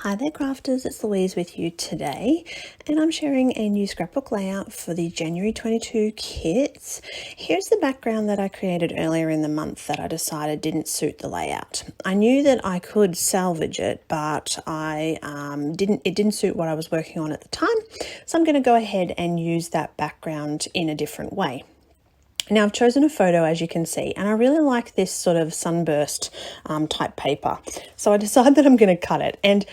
Hi there crafters, it's Louise with you today, and I'm sharing a new scrapbook layout for the January 22 kits. Here's the background that I created earlier in the month that I decided didn't suit the layout. I knew that I could salvage it, but it didn't suit what I was working on at the time, so I'm going to go ahead and use that background in a different way. Now I've chosen a photo, as you can see, and I really like this sort of sunburst type paper. So I decided that I'm going to cut it. And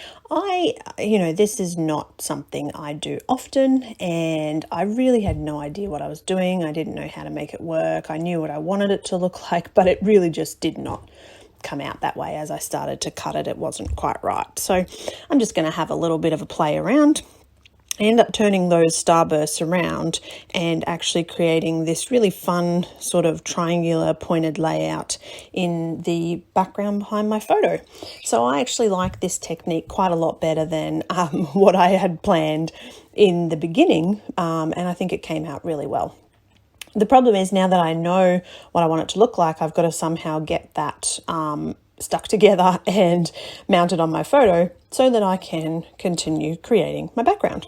this is not something I do often, and I really had no idea what I was doing. I didn't know how to make it work. I knew what I wanted it to look like, but it really just did not come out that way. As I started to cut it, it wasn't quite right. So I'm just going to have a little bit of a play around. I end up turning those starbursts around and actually creating this really fun sort of triangular pointed layout in the background behind my photo. So I actually like this technique quite a lot better than what I had planned in the beginning, and I think it came out really well. The problem is, now that I know what I want it to look like, I've got to somehow get that stuck together and mounted on my photo so that I can continue creating my background.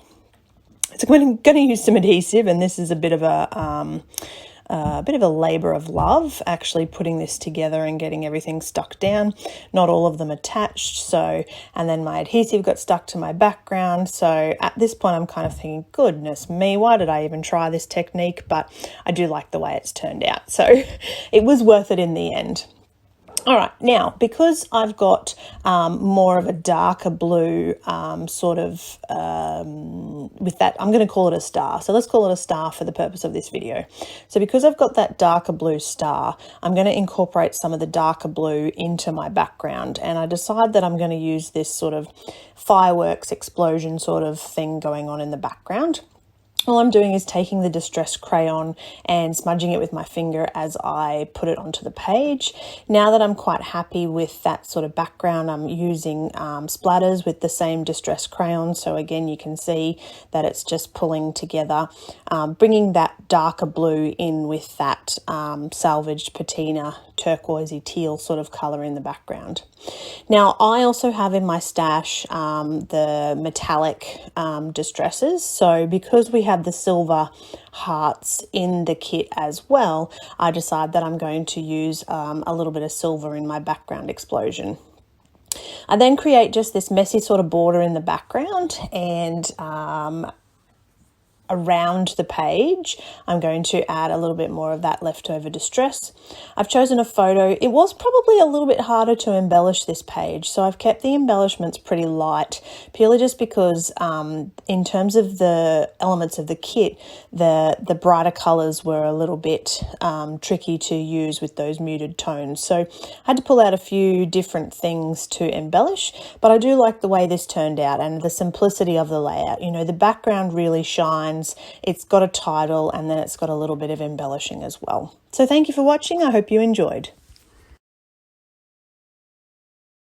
So I'm going to use some adhesive, and this is a bit of a labor of love, actually putting this together and getting everything stuck down. Not all of them attached, and then my adhesive got stuck to my background. So at this point I'm kind of thinking, goodness me, why did I even try this technique? But I do like the way it's turned out, so it was worth it in the end. All right, now, because I've got more of a darker blue with that, I'm going to call it a star. So let's call it a star for the purpose of this video. So because I've got that darker blue star, I'm going to incorporate some of the darker blue into my background. And I decide that I'm going to use this sort of fireworks explosion sort of thing going on in the background. All I'm doing is taking the distress crayon and smudging it with my finger as I put it onto the page. Now that I'm quite happy with that sort of background, I'm using splatters with the same distress crayon. So again, you can see that it's just pulling together, bringing that darker blue in with that salvaged patina turquoisey teal sort of colour in the background. Now, I also have in my stash the metallic distresses. So because we have the silver hearts in the kit as well, I decide that I'm going to use a little bit of silver in my background explosion. I then create just this messy sort of border in the background, and around the page I'm going to add a little bit more of that leftover distress. I've chosen a photo. It was probably a little bit harder to embellish this page, so I've kept the embellishments pretty light, purely just because in terms of the elements of the kit, the brighter colors were a little bit tricky to use with those muted tones. So I had to pull out a few different things to embellish, but I do like the way this turned out and the simplicity of the layout. You know, the background really shines. It's got a title, and then it's got a little bit of embellishing as well. So thank you for watching. I hope you enjoyed.